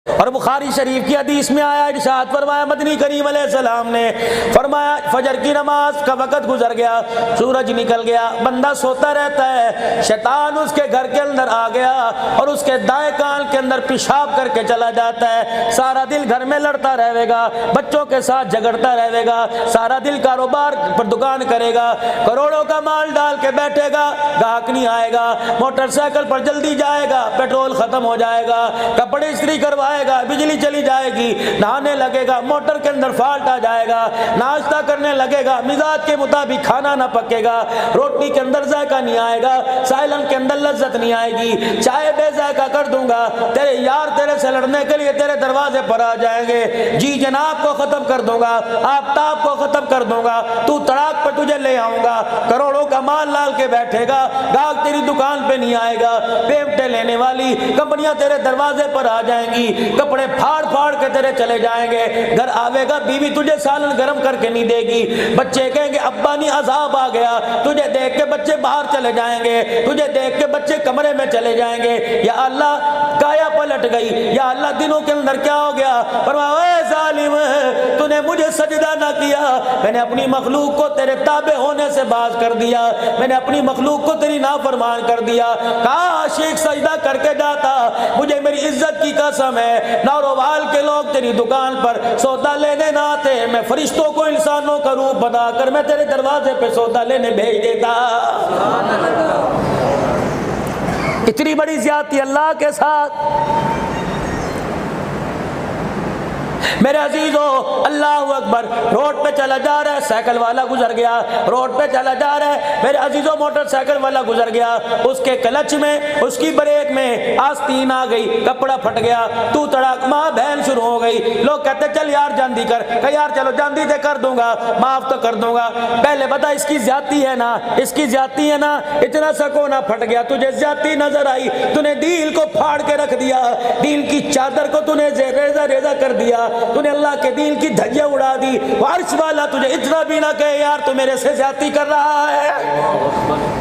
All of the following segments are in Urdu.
اور بخاری شریف کی حدیث میں آیا، ارشاد فرمایا مدنی کریم علیہ السلام نے فرمایا فجر کی نماز کا وقت گزر گیا، سورج نکل گیا، بندہ سوتا رہتا ہے، شیطان اس کے گھر کے اندر آ گیا اور اس کے دائیں کان کے اندر پیشاب کر کے چلا جاتا ہے، سارا دل گھر میں لڑتا رہے گا، بچوں کے ساتھ جھگڑتا رہے گا، سارا دل کاروبار پر دکان کرے گا، کروڑوں کا مال ڈال کے بیٹھے گا، گاہک نہیں آئے گا، موٹر سائیکل پر جلدی جائے گا، پیٹرول ختم ہو جائے گا، کپڑے استری کروائے گا، بجلی چلی جائے گی، نہانے لگے گا، موٹر کے اندر فالٹ آ جائے گا، ناشتہ کرنے لگے گا، مزاج کے مطابق کھانا نہ پکے گا، روٹی کے اندر ذائقہ نہیں آئے گا، سائلن کے اندر لذت نہیں آئے گی، چائے بے ذائقہ کر دوں گا، تیرے یار تیرے سے لڑنے کے لیے تیرے دروازے پر آ جائیں گے، جی جناب کو ختم کر دوں گا، آفتاب کو ختم کر دوں گا، تو تڑاک پر تجھے لے آؤں گا، کروڑوں کا مال لال کے بیٹھے گا، گاہک تیری دکان پہ نہیں آئے گا، پیمٹیں لینے والی کمپنیاں تیرے دروازے پر آ جائیں گی، کپڑے پھاڑ پھاڑ کے تیرے چلے جائیں گے، گھر آوے گا بیوی تجھے سالن گرم کر کے نہیں دے گی، بچے کہیں گے ابا نہیں عذاب آ گیا، تجھے دیکھ کے بچے باہر چلے جائیں گے، تجھے دیکھ کے بچے کمرے میں چلے جائیں گے، یا اللہ کایا پلٹ گئی، یا اللہ دنوں کے اندر کیا ہو گیا، فرمایا اے ظالم تو نے مجھے سجدہ نہ کیا، میں نے اپنی مخلوق کو تیرے تابع ہونے سے باز کر دیا، میں نے اپنی مخلوق کو تیری نافرمان کر دیا، کاش ایک سجدہ کر کے جاتا، مجھے میری عزت کی قسم ہے نوروال کے لوگ تیری دکان پر سودا لینے نہ آتے، میں فرشتوں کو انسانوں کا روپ بنا کر میں تیرے دروازے پہ سودا لینے بھیج دیتا۔ اتنی بڑی زیادتی اللہ کے ساتھ۔ میرے عزیزو اللہ اکبر، روڈ پہ چلا جا رہا ہے، سائیکل والا گزر گیا، روڈ پہ چلا جا رہا ہے، میرے عزیزو موٹر سائیکل والا گزر گیا، اس کے کلچ میں اس کی بریک میں آستین آ گئی، کپڑا پھٹ گیا، تو تڑاک ماں بہن شروع ہو گئی، لوگ کہتے چل یار جاندی کر، کہ یار چلو جاندی دے کر دوں گا، معاف تو کر دوں گا، پہلے بتا اس کی زیادتی ہے نا، اس کی زیادتی ہے نا، اتنا سا کونا پھٹ گیا، تجھے زیادتی نظر آئی، تو نے دل کو پھاڑ کے رکھ دیا، دل کی چادر کو تو نے ریزہ ریزہ کر دیا، تو نے اللہ کے دین کی دھجیاں اڑا دی، عرش والا تجھے اتنا بھی نہ کہے یار تو میرے سے زیادتی کر رہا ہے۔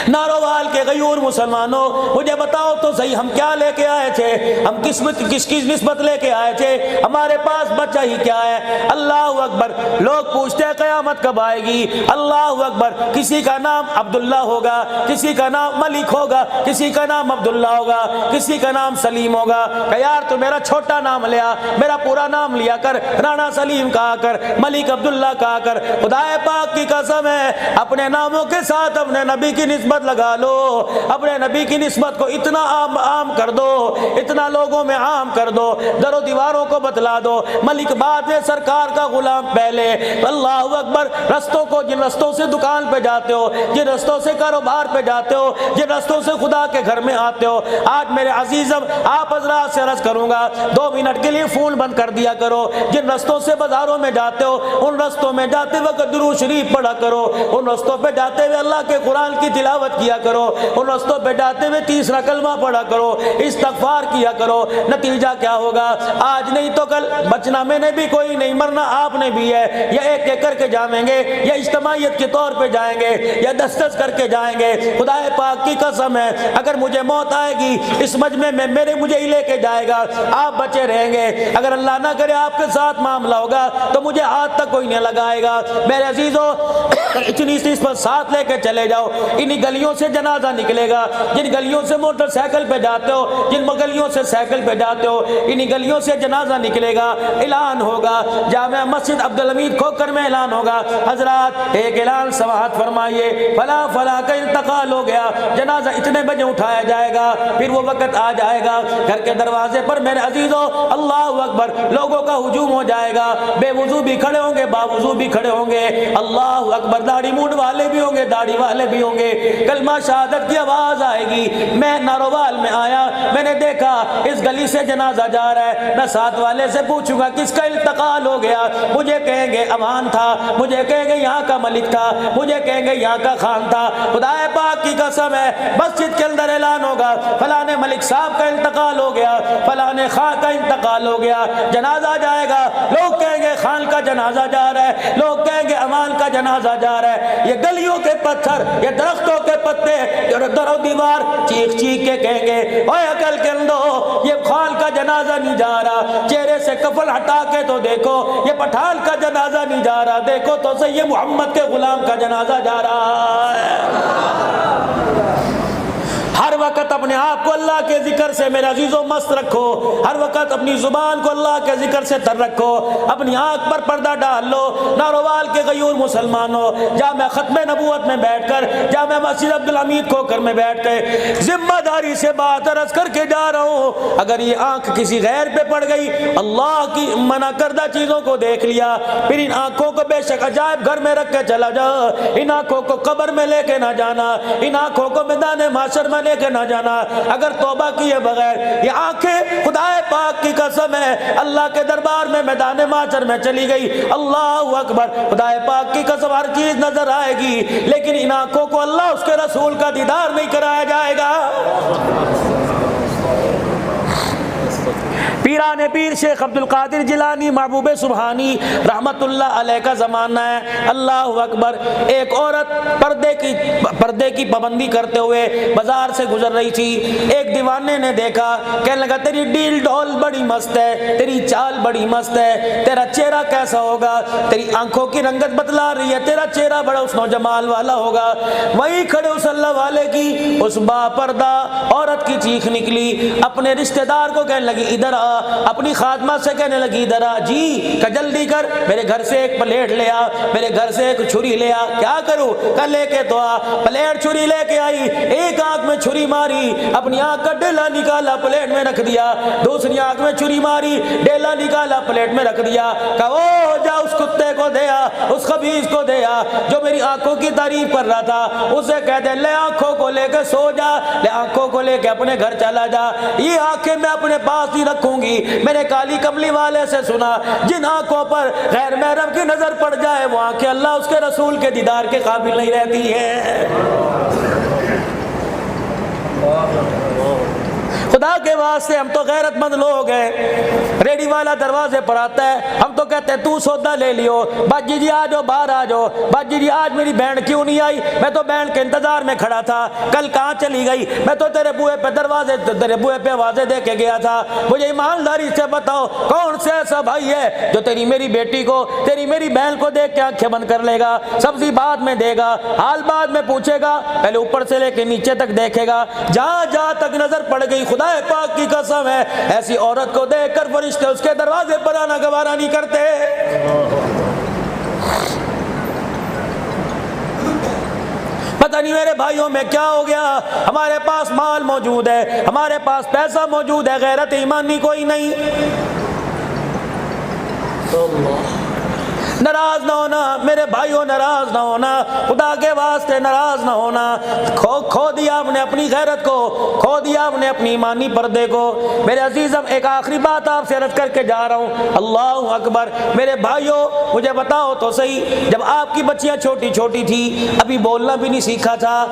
ناروال کے غیور مسلمانوں مجھے بتاؤ تو صحیح ہم کیا لے کے آئے تھے، ہم کس کی نسبت لے کے آئے تھے، ہمارے پاس بچہ ہی کیا ہے۔ اللہ اکبر، لوگ پوچھتے ہیں قیامت کب آئے گی، اللہ اکبر، کسی کا نام عبداللہ ہوگا، کسی کا نام ملک ہوگا، کسی کا نام عبداللہ ہوگا، کسی کا نام سلیم ہوگا، کہ یار تو میرا چھوٹا نام لیا، میرا پورا نام لیا کر، رانا سلیم کہا کر، ملک عبداللہ کہا کر، خدا پاک کی قسم ہے اپنے ناموں کے ساتھ اپنے نبی کی نسبت لگا لو، اپنے نبی کی نسبت کو اتنا عام کر دو، اتنا لوگوں میں عام کر دو، در و دیواروں کو بتلا دو، ملک بعد میں سرکار کا غلام پہلے۔ اللہ اکبر، رستوں کو جن رستوں سے دکان پہ جاتے ہو، جن رستوں سے کاروبار پہ جاتے ہو، جن رستوں سے خدا کے گھر میں آتے ہو، آج میرے عزیزم آپ حضرات سے عرض کروں گا 2 منٹ کے لیے فون بند کر دیا کرو، جن رستوں سے بازاروں میں جاتے ہو ان رستوں میں جاتے وقت درود شریف پڑھا کرو، ان رستوں پہ جاتے ہوئے اللہ کے قرآن کی تلاوت کیا کرو، ان رستوں پہ جاتے ہوئے تیسرا کلمہ پڑھا کرو، استغفار کیا کرو، نتیجہ کیا ہوگا، آج نہیں تو کل بچنا میں نے بھی کوئی نہیں، مرنا آپ نے بھی ہے، یا ایک ایک کر کے جائیں گے، یا اجتماعیت کے طور پہ جائیں گے، یا دس کر کے جائیں گے، خدا پاک کی قسم ہے اگر مجھے موت آئے گی اس مجمع میں میرے ہی لے کے جائے گا، آپ بچے رہیں گے، اگر اللہ نہ کرے آپ کے ساتھ معاملہ ہوگا تو مجھے ہاتھ تک کوئی نہیں لگائے گا۔ میرے عزیزو اتنی اس پر ساتھ لے کے چلے جاؤ، انہی گلیوں سے جنازہ نکلے گا، جن گلیوں سے موٹر سائیکل پہ جاتے ہو، جن گلیوں سے سائیکل پہ جاتے ہو، انہی گلیوں سے جنازہ نکلے گا، اعلان ہوگا، جامع مسجد عبدالحمید کھوکر میں اعلان ہوگا، حضرات ایک اعلان سماعت فرمائیے، فلاں فلاں کا انتقال ہو گیا، جنازہ اتنے بجے اٹھایا جائے گا، پھر وہ وقت آ جائے گا، گھر کے دروازے پر میرے عزیزو اللہ اکبر لوگوں کا ہجوم ہو جائے گا، بے وضو بھی کھڑے ہوں گے، باوضو بھی کھڑے ہوں گے، اللہ اکبر، داڑھی مونڈ والے بھی ہوں گے، داڑھی والے بھی ہوں گے، کلمہ شہادت کی آواز آئے گی۔ میں ناروال میں آیا، میں نے دیکھا اس گلی سے جنازہ جا رہا ہے، میں ساتھ والے سے پوچھوں گا کس کا انتقال ہو گیا، مجھے کہیں گے امان تھا، مجھے کہیں گے یہاں کا ملک تھا، مجھے کہیں گے یہاں کا خان تھا، خدا پاک کی قسم ہے مسجد کے اندر اعلان ہوگا فلاں ملک صاحب کا انتقال ہو گیا، فلاں خان کا انتقال ہو گیا، جنازہ جائے گا، لوگ کہیں گے خان کا جنازہ جا رہا ہے، لوگ کہیں گے امان کا جنازہ جا رہا ہے، یہ گلیوں کے پتھر، یہ درختوں درختوں کے پتے در و دیوار چیخ چیخ کے کہیں گے اوے عقل کے اندو یہ خال کا جنازہ نہیں جا رہا، چہرے سے کفن ہٹا کے تو دیکھو یہ پٹھان کا جنازہ نہیں جا رہا، دیکھو تو صحیح یہ محمد کے غلام کا جنازہ جا رہا ہے۔ ہر وقت اپنے آپ کو اللہ کے ذکر سے میرے عزیزوں مست رکھو، ہر وقت اپنی زبان کو اللہ کے ذکر سے تر رکھو، اپنی آنکھ پر پردہ ڈال لو۔ ناروال کے غیور مسلمانوں، جامع ختم نبوت میں بیٹھ کر، جامع مسجد عبدالحمید کھوکھر میں بیٹھ کے ذمہ داری سے بات عرض کر کے جا رہا ہوں، اگر یہ آنکھ کسی غیر پہ پڑ گئی، اللہ کی منع کردہ چیزوں کو دیکھ لیا، پھر ان آنکھوں کو بے شک عجائب گھر میں رکھ کے چلا جا، ان آنکھوں کو قبر میں لے کے نہ جانا، ان آنکھوں کو میدان محشر میں لے کے نہ جانا۔ اگر توبہ کیے بغیر یہ آنکھیں خدا پاک کی قسم ہے اللہ کے دربار میں میدان محشر میں چلی گئی، اللہ اکبر، خدا پاک کی قسم ہر چیز نظر آئے گی، لیکن ان آنکھوں کو اللہ اس کے رسول کا دیدار نہیں کرایا جائے گا۔ پیران پیر شیخ عبدالقادر جیلانی محبوب سبحانی رحمت اللہ علیہ کا زمانہ ہے، اللہ اکبر۔ ایک عورت پردے کی پابندی کرتے ہوئے بازار سے گزر رہی تھی، ایک دیوانے نے دیکھا، کہنے لگا تیری ڈیل ڈول بڑی مست ہے، تیری چال بڑی مست ہے، تیرا چہرہ کیسا ہوگا، تیری آنکھوں کی رنگت بتلا رہی ہے، تیرا چہرہ بڑا حسن و جمال والا ہوگا۔ وہی کھڑے اس اللہ والے کی اس با پردہ عورت کی چیخ نکلی، اپنے رشتہ دار کو کہنے لگی ادھر آ، اپنی خادمہ سے کہنے لگی ادھر آ، جی کہ جلدی کر، میرے گھر سے ایک پلیٹ لے آ، میرے گھر سے ایک چھری لے آ۔ کیا کروں کہ لے کے تو آ، پلیٹ چھری لے کے آئی، ایک آنکھ میں چھری ماری، اپنی آنکھ کا ڈیلا نکالا پلیٹ میں رکھ دیا، دوسری آنکھ میں چھری ماری، ڈیلا نکالا پلیٹ میں رکھ دیا، کہ وہ جا اس کتے کو دے آ، اس خبیث کو دے آ جو میری آنکھوں کی تعریف کر رہا تھا، اسے کہہ دے لے آنکھوں کو لے کے سو جا، لے آنکھوں کو لے کے اپنے گھر چلا جا، یہ آنکھیں میں اپنے پاس ہی رکھوں گی۔ میں نے کالی کملی والے سے سنا جن آنکھوں پر غیر محرم کی نظر پڑ جائے وہ آنکھیں اللہ اس کے رسول کے دیدار کے قابل نہیں رہتی ہے۔ خدا کے واسطے ہم تو غیرت مند لوگ ہیں، ریڈی والا دروازے پر آتا ہے، ہم تو کہتے ہیں تو سودا لے لیو، باجی جی آ جاؤ، باہر آ جاؤ، باجی جی آج میری بہن کیوں نہیں آئی، میں تو بہن کے انتظار میں کھڑا تھا، کل کہاں چلی گئی، میں تو تیرے بوئے پہ آوازیں دے کے گیا تھا، مجھے ایمانداری سے بتاؤ کون سے ایسا بھائی ہے جو تیری میری بیٹی کو، تیری میری بہن کو دیکھ کے آنکھیں بند کر لے گا، سبزی بعد میں دے گا، حال بعد میں پوچھے گا، پہلے اوپر سے لے کے نیچے تک دیکھے گا، جہاں جہاں تک نظر پڑ گئی خدا پاک کی قسم ہے ایسی عورت کو دیکھ کر فرشتے اس کے دروازے پر آنا گوارا نہیں کرتے۔ پتہ نہیں میرے بھائیوں میں کیا ہو گیا، ہمارے پاس مال موجود ہے، ہمارے پاس پیسہ موجود ہے، غیرت ایمانی کوئی نہیں۔ ناراض نہ ہونا میرے بھائیوں، ناراض نہ ہونا، خدا کے واسطے ناراض نہ ہونا۔ کھو دیا ہم نے اپنی غیرت کو، کھو دیا ہم نے اپنی ایمانی پردے کو۔ میرے عزیزم ایک آخری بات آپ سے عرض کر کے جا رہا ہوں، اللہ اکبر۔ میرے بھائیوں مجھے بتاؤ تو صحیح، جب آپ کی بچیاں چھوٹی چھوٹی تھی، ابھی بولنا بھی نہیں سیکھا تھا،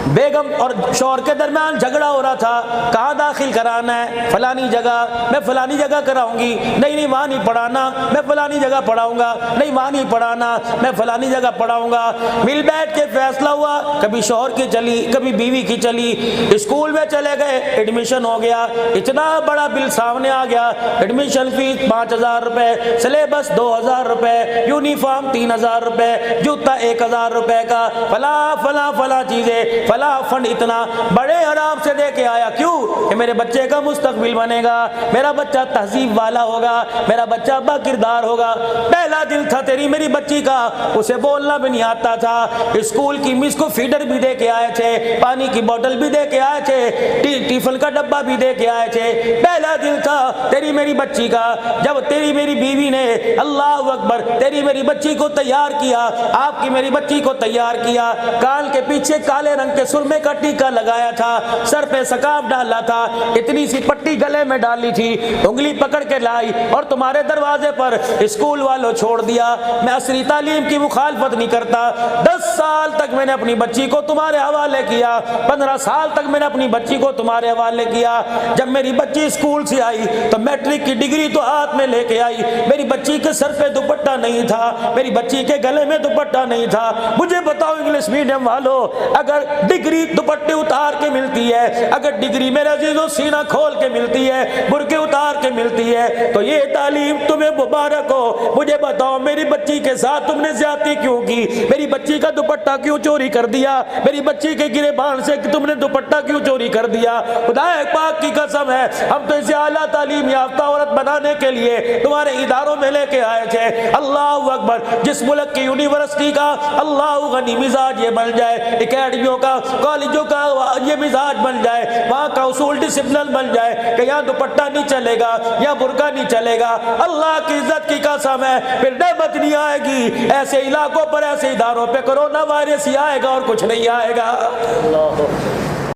بیگم اور شوہر کے درمیان جھگڑا ہو رہا تھا، کہاں داخل کرانا ہے، فلانی جگہ، میں فلانی جگہ کراؤں گی، نہیں وہاں نہیں پڑھانا، میں فلانی جگہ پڑھاؤں گا، نہیں وہاں نہیں پڑھانا، میں فلانی جگہ پڑھاؤں گا۔ مل بیٹھ کے فیصلہ ہوا، کبھی شوہر کی چلی، کبھی بیوی کی چلی، اسکول میں چلے گئے، ایڈمیشن ہو گیا، اتنا بڑا بل سامنے آ گیا، ایڈمیشن فیس 5000 روپے، سلیبس 2000 روپے، یونیفارم 3000 روپے، جوتا 1000 روپے کا، فلاں فلاں فلاں چیزیں، فلاں فنڈ اتنا بڑے آرام سے دے کے آیا۔ کیوں؟ کہ میرے بچے کا مستقبل بنے گا، میرا بچہ تہذیب والا ہوگا، میرا بچہ با کردار ہوگا۔ پہلا دن تھا تیری میری بچی کا، اسے بولنا بھی نہیں آتا تھا، اسکول کی مس کو فیڈر بھی دے کے آئے تھے، پانی کی بوتل بھی دے کے آئے تھے، ٹیفن کا ڈبہ بھی دے کے آئے تھے۔ پہلا دن تھا تیری میری بچی کا، جب تیری میری بیوی نے اللہ اکبر تیری میری بچی کو تیار کیا، آپ کی میری بچی کو تیار کیا، کان کے پیچھے کالے رنگ کے سرمے کا ٹیکا لگایا تھا، سر پہ سکاف ڈالا تھا، اتنی سی پٹی گلے میں ڈالی تھی، انگلی پکڑ کے لائی اور تمہارے دروازے پر اسکول والوں چھوڑ دیا۔ میں عصری تعلیم کی مخالفت نہیں کرتا، 10 سال تک میں نے اپنی بچی کو تمہارے حوالے کیا، 15 سال تک میں نے اپنی بچی کو تمہارے حوالے کیا۔ جب میری بچی اسکول سے آئی تو میٹرک کی ڈگری تو ہاتھ میں لے کے آئی، میری بچی کے سر پہ دوپٹہ نہیں تھا، میری بچی کے گلے میں دوپٹہ نہیں تھا۔ مجھے بتاؤ انگلش میڈیم والو، اگر ڈگری دوپٹے اتار کے ملتی ہے، اگر ڈگری میرے عزیزوں سینہ کھول کے ملتی ہے، برقع اتار کے ملتی ہے، تو یہ تعلیم تمہیں مبارک ہو۔ مجھے بتاؤ میری بچی کے ساتھ تم نے زیادتی کیوں کی؟ میری بچی کا دوپٹہ کیوں چوری کر دیا؟ میری بچی کے گریبان سے تم نے دوپٹہ کیوں چوری کر دیا؟ خدا پاک کی قسم ہے، ہم تو اسے اعلیٰ تعلیم یافتہ عورت بنانے کے لیے تمہارے اداروں میں لے کے آئے تھے۔ اللہ اکبر، جس ملک کی یونیورسٹی کا اللہ غنی مزاج یہ بن جائے، اکیڈمیوں کا، کالجوں کا یہ مزاج بن جائے، وہاں کا اصول ڈسپلن بن جائے کہ یہاں دوپٹہ نہیں چلے گا، یہاں برقع نہیں چلے گا، اللہ کی عزت کی قسم ہے پھر نعمت نہیں آئے گی۔ ایسے علاقوں پر، ایسے اداروں پہ کرونا وائرس ہی آئے گا اور کچھ نہیں آئے گا۔